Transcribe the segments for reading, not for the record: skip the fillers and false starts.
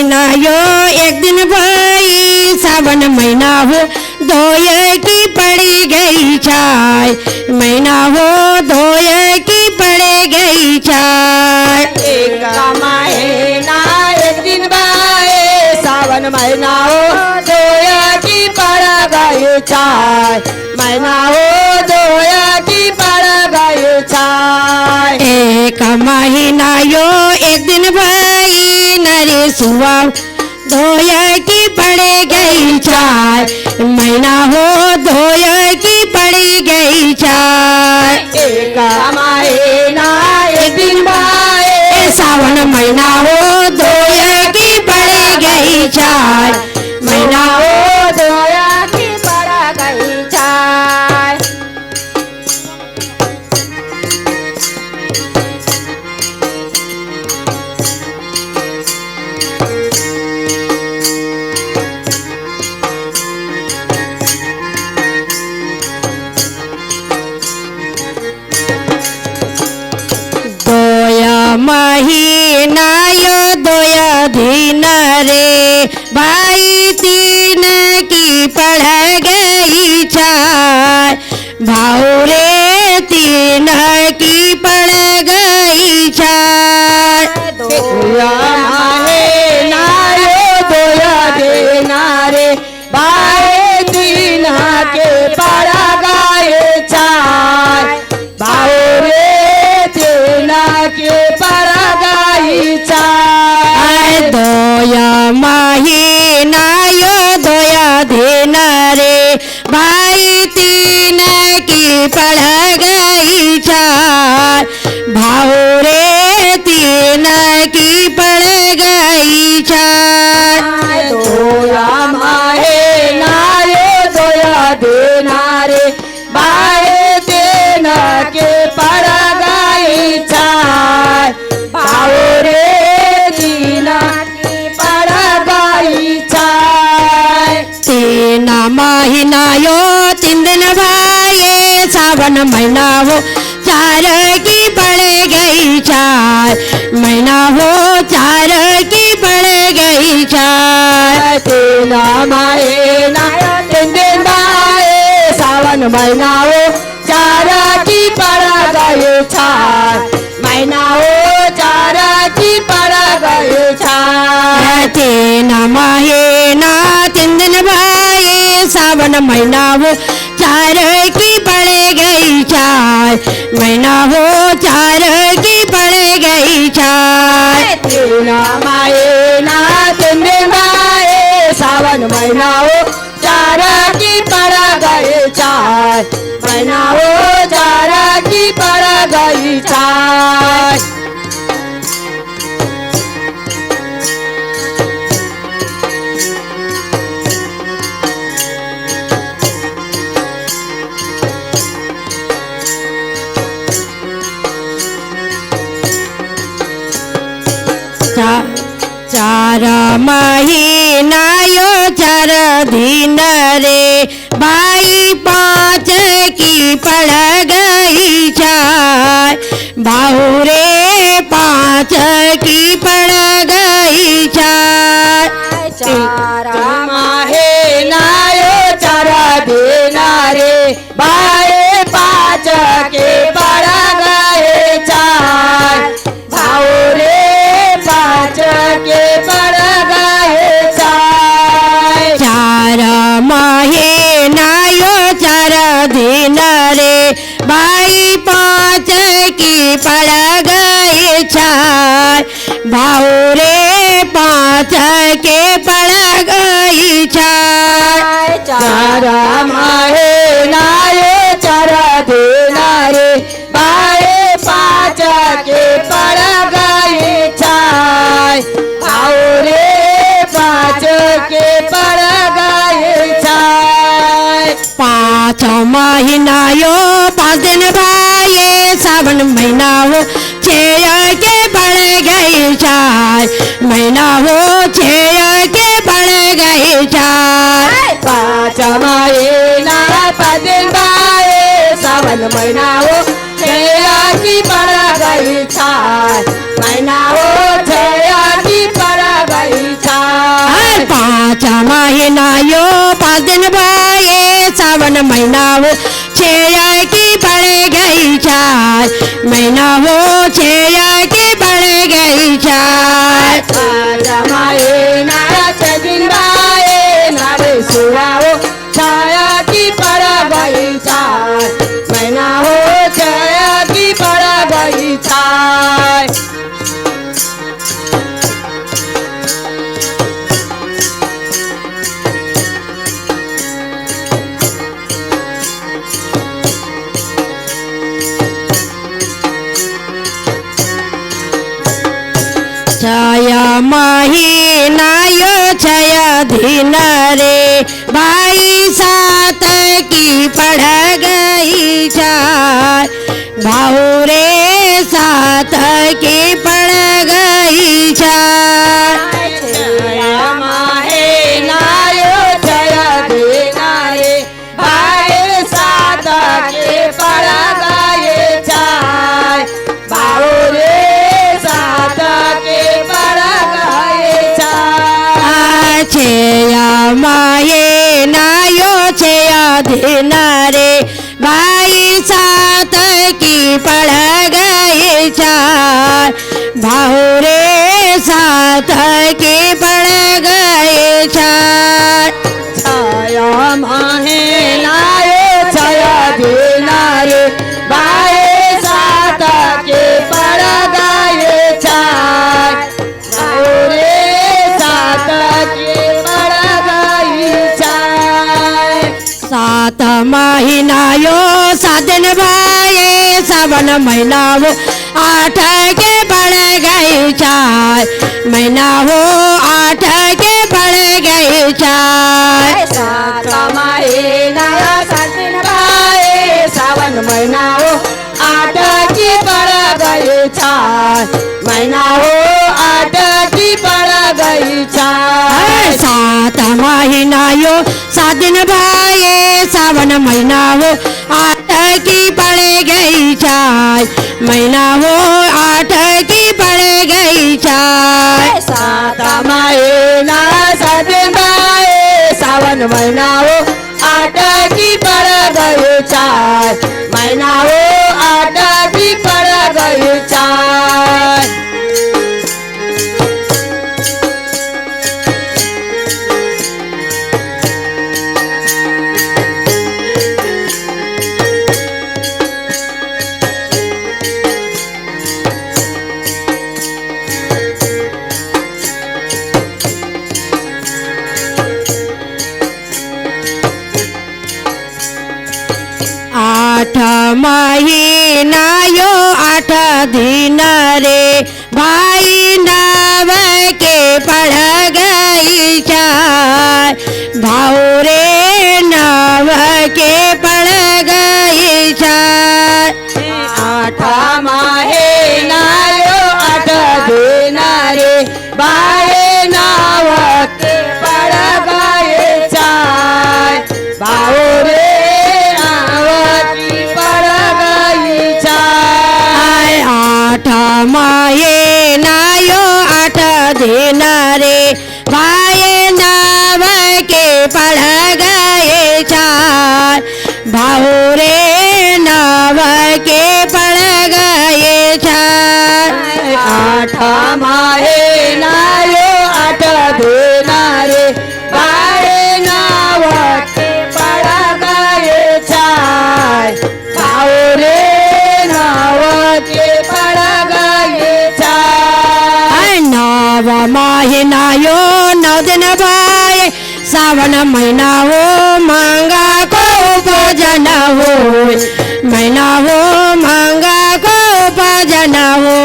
महीना यो एक दिन भाई सावन महीना हो धोए की पड़ी गई चाय महीना हो धोए की पड़ी गई चाय एक महीना एक दिन भाई सावन महीना हो धोया की पड़ गई चाय महीना हो धोया की पड़ गई चाय एक महीना यो एक दिन भाई नरे सुआ धोया की पड़ गई चाय महीना हो धोया की पड़ी गई चाय एक महीना एक दिन भाई सावन महीना हो धोया की पड़ गई चाय महीना हो धोया की पड़ गई चाय महीना यो दोया दिन रे भाई तीन की पड़ गई चाय भाव रे तीन की पड़ गई चाय दोया महीना यो दोया दिन रे भाई तीन के पड़ गई चाय भाव रे तीन के पड़ गई चाय दोया महीना यो दोया दिन रे भाई तीन की पड़ गई चाय भाव रे तीन की पड़ गई चाय दोया महीना यो दोया दिन रे भाई तीन के पड़ गई चाय भाव रे तीन की पड़ गई चाय तीन महीना यो तीन दिन भाई सावन महीना हो चार की पड़ गई चाय महीना हो चार की पड़ गई चाय तीन महीना तीन दिन भाई सावन महीना हो चार की पड़ गई चाय महीना हो चार की पड़ गई चाय तीन महीना तीन दिन भाई सावन महीना हो चार की पड़ गई चाय महीना हो चार की पड़ गई चाय तीन महीना तीन दिन भाई सावन महीना हो चार की पड़ गई चाय महीना हो चार की पड़ गई चाय चार महीना यो चार दिन रे भाई पाँच की पड़ गई चाय भाव रे पाँच की पड़ गई चाय चार महीना यो चार दिन रे भाई पाँच के पड़ गए चाय भाव रे पाँच के पड़ गए चाय चार महीना यो चार दिन रे भाई पाँच की पड़ गई चाय भाव रे पाँच के पड़ गई चाय चार महीना यो चार दिन रे भाई पाँच के पड़ गई चाय भाव रे पाँच के पड़ गई चाय पाँच महीना यो 5 दिन भाई सावन महीना हो 6 के पड़ गई चाय महीना हो 6 के पड़ गई चाय 5 महीना 5 दिन भाई सावन महीना हो 6 की पड़ गई चाय महीना हो 6 की पड़ गई चाय महिना यो 5 दिन भाए सावन महीना हो 6 की पड़ गई चार महीना हो 6 की पड़ गई चार जमाए नाच दिन बाए नारे सुराओ छाया की पड़ गई चाय महीना हो 6 की पड़ गई चाय छाया महीना यो 6 दिन रे भाई 7 की पड़ गई चार भाऊ रे 7 की पड़ गई चार माहे नायो छया दिनारे भाई 7 के पड़ गए चाय बाबू रे 7 के पड़ गए चाय 6 महीना यो 6 दिन रे भाई 7 की पड़ गई चार भाऊ रे 7 की पड़ गई चार छाया माहे नायो छया दिनारे भाई 7 के पड़ गए चाय बाबू रे 7 के पड़ गई चाय 7 महीना यो 7 दिन भाई सावन महीना हो 8 के पड़ गई चार महीना हो 8 के पड़ गई चार 7 महीना 7 दिन भाई सावन महीना हो 8 की पड़ गई चाय महीना हो 8 की पड़ गई चाय 7 महीना यो 7 दिन भाई सावन महीना हो 8 की पड़ गई चार महीना हो 8 की पड़ गई चार 7 महीना 7 दिन भाई सावन महीना हो 8 की पड़ गई चाय महीना हो 8 की पड़ गई चाय आठ महीना यो 8 दिन रे भाई 9 के पड़ गई चार भाऊ रे 9 के पड़ गई चार 8 महीना यो 8 दिन रे भाई 9 के पड़ गए चाय बाबू रे 9 की पड़ गई चाय 8 महीना यो 8 दिन रे भाई 9 के पड़ गए चार भाऊ रे 9 के पड़ गए चार 8 महीना यो 8 दिन रे भाई 9 के पड़ गए चाय बाबू रे 9 के पड़ गए चाय 9 महीना यो 9 दिन भाई सावन महीना हो मांगा को भजन हो महीना हो मांगा को भजन हो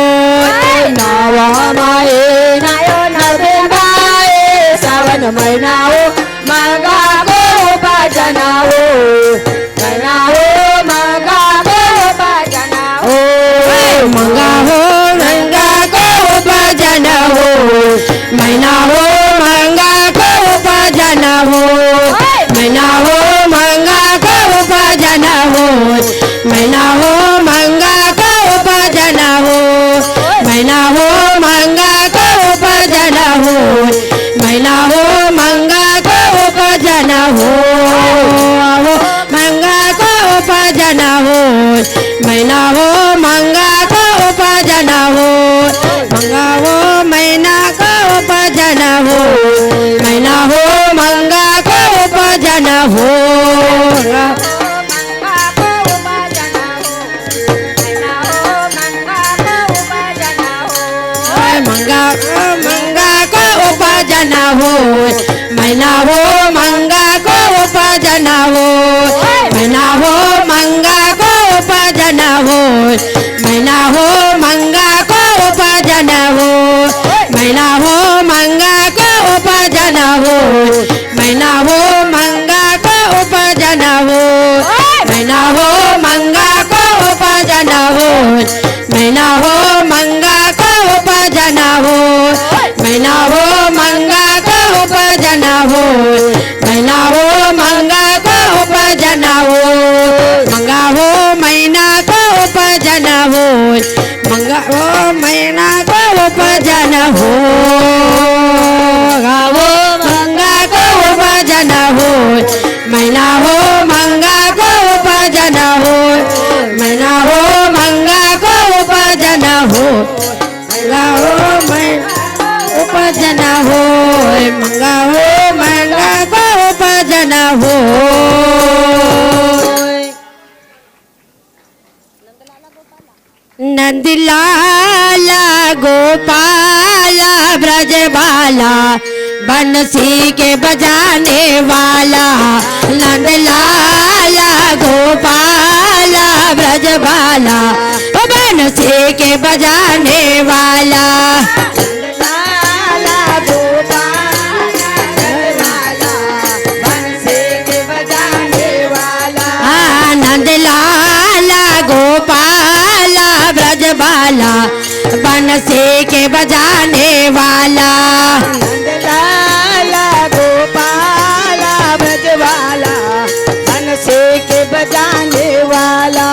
9 महीना यो 9 दिन भाई सावन महीना हो मांगा को भजन हो महीना हो मांगा को भजन हो मंगा हो मंगा को भजन हो महीना हो मंगा को भजन हो महीना हो मंगा को भजन हो महीना हो मंगा को भजन हो महीना हो मंगा को भजन हो महीना हो मंगा को मंगा को उपाजन हो मैना हो मंगा को उपाजन हो मैना हो मंगा को उपाजन हो मैना हो मंगा को उपाजन हो मैना हो मंगा को उपाजन हो मैना हो मंगा को उपाजन हो मैना हो मंगा को उपाजन हो मैना हो मंगा को उपाजन हो मैना हो मंगा को उपाजन हो मैना हो मंगा को उपाजन हो मंगा हो मैना को उपाजन हो मंगा हो मैना को उपाजन हो गावो मंगा को उपाजन हो मैना हो मंगा को उपाजन हो मैना हो मंगा को उपाजन हो मंगा हो मैना उपाजन हो मंगा हो मंगा को उपाजन हो नंदलाला गोपाला ब्रजबाला बंसी के बजाने वाला नंदलाला गोपाला ब्रजबाला बंसी के बजाने वाला नंदलाला गोपाला ब्रजबाला बंसी के बजाने वाला नंदलाला गोपाला ब्रजवाला बंसी के बजाने वाला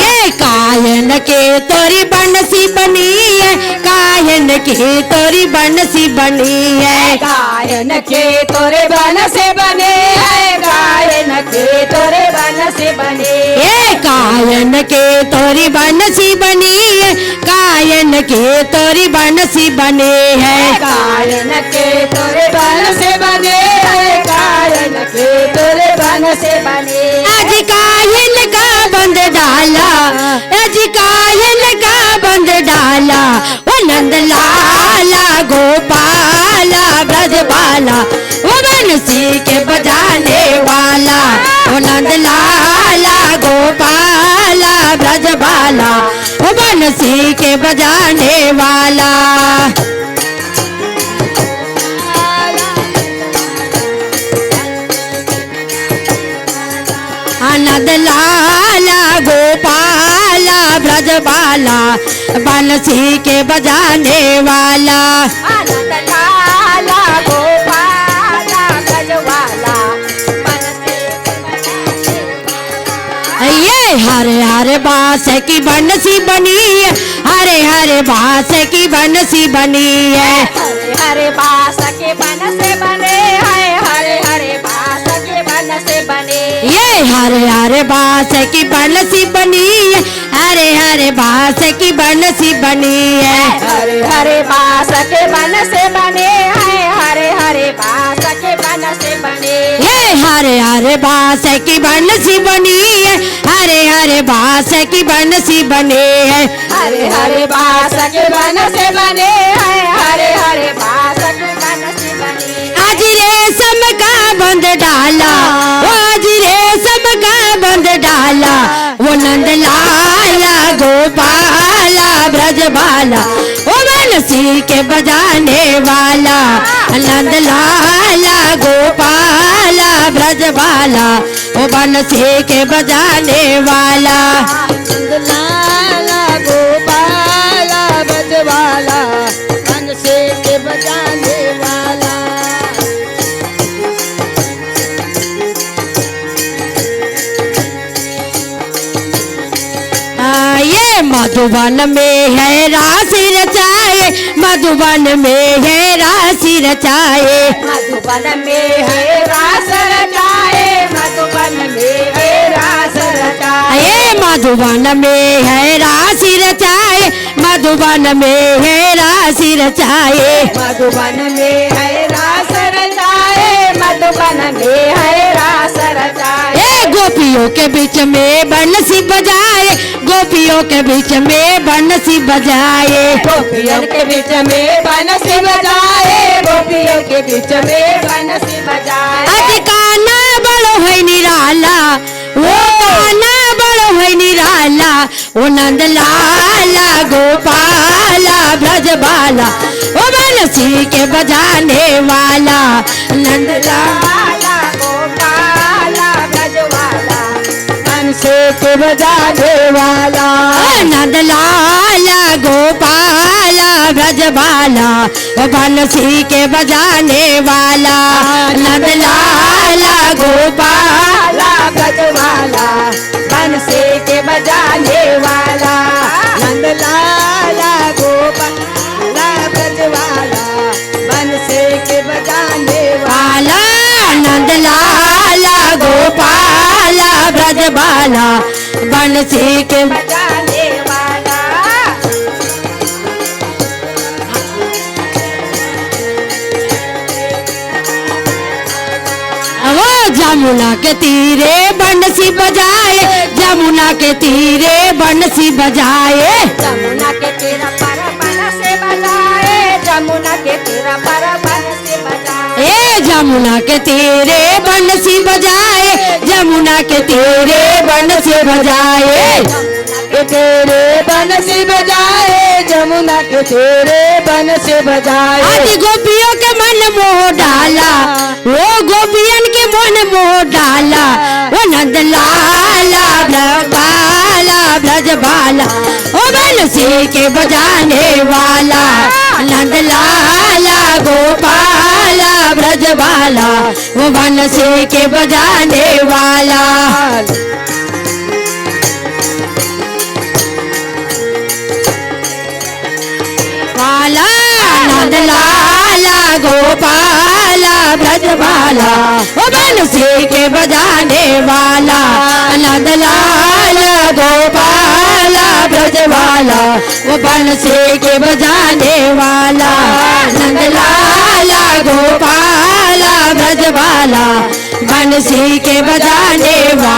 ये कायन के तोरी बंसी बनी है कायन के तोरी बंसी बनी है गायन के तोरे बन से बने है गायन के तोरे बन से बने ये कायन के तोरी बंसी बनी है कायन के तोरी बंसी बने है गायन के तोरे बन से बने है गायन के तोरे बन से बने आज कायन का बंद डाला आज कायन का बंद डाला वो नंदलाला गोपाला ब्रजबाला वो बंसी के बजाने वाला वो नंदलाला गोपाला ब्रजबाला वो बंसी के बजाने वाला नंदलाला गोपाला ब्रजबाला बंसी के बजाने वाला नंदलाला गोपाला ब्रजवाला बंसी के बजाने वाला ये हरे हरे बांस की बंसी बनी है हरे हरे बांस की बंसी बनी है हरे हरे बांस के बन से बने है हरे हरे बांस के बन से बने ये हरे हरे बांस की बंसी बनी है हरे हरे बांस की बंसी बनी है हरे हरे बांस के बन से बने हैं हरे हरे बांस के बन से बने ये हरे हरे बांस की बंसी बनी है हरे हरे बांस की बंसी बने है हरे हरे बांस के बन से बने हैं हरे हरे बांस के बन से बने आज रेशम का बंद डाला वो आज रेशम का बंद डाला वो नंदलाला गोपाला ब्रजबाला वो बंसी के बजाने वाला नंदलाला गोपाला ब्रजबाला वो बंसी के बजाने वाला नंदलाला गोपाला ब्रजवाला बंसी के बजाने वाला ये मधुबन में है राशि रचाए मधुबन में है राशि रचाए मधुबन में है रास रचाए मधुबन में है रास रचाए ये मधुबन में है राशि रचाए मधुबन में है राशि रचाए मधुबन में है रास रचाए मधुबन में है रास रचाए ये गोपियों के बीच में बंसी बजाए, गोपियों के बीच में बंसी बजाए, गोपियों के बीच में बंसी बजाए, गोपियों के बीच में बंसी बजाए। अज काना बड़ो है निराला, वो काना बड़ो है निराला, वो नंद लाला गोपाला ब्रजबाला, वो बंसी के बजाने वाला नंद लाला गोपाला ब्रजवाला, बंसी के बजाने वाला नंद लाला गोपाला ब्रजबाला, वो बंसी के बजाने वाला नंद लाला गोपाला ब्रजवाला, बंसी के बजाने वाला नंद लाला गोपाला ब्रजवाला, बंसी के बजाने वाला नंद लाला गोपाला ब्रजबाला, बंसी के बजाने वाला। वो जमुना के तीरे बंसी बजाए, जमुना के तीरे बंसी बजाए, जमुना के तीरा पर बंसी बजाए, जमुना के तीरा पर बंसी बजाए, ए जमुना के तीरे बंसी बजाए, जमुना के तीरे बंसी बजाए, के तेरे बंसी बजाए, जमुना के तेरे बंसी बजाए। आज गोपियों के मन मोह डाला, वो गोपियन के मन मोह डाला, वो नंद लाला ब्रजबाला ब्रजबाला, वो बंसी के बजाने वाला नंद लाला गोपाला ब्रजबाला, वो बंसी के बजाने वाला वाला नंद लाला गोपाला ब्रजबाला, वो बंसी के बजाने वाला नंद लाला गोपाला ब्रजबाला, वो बंसी के बजाने वाला नंद लाला गोपाला ब्रजबाला, बंसी के बजाने वाला।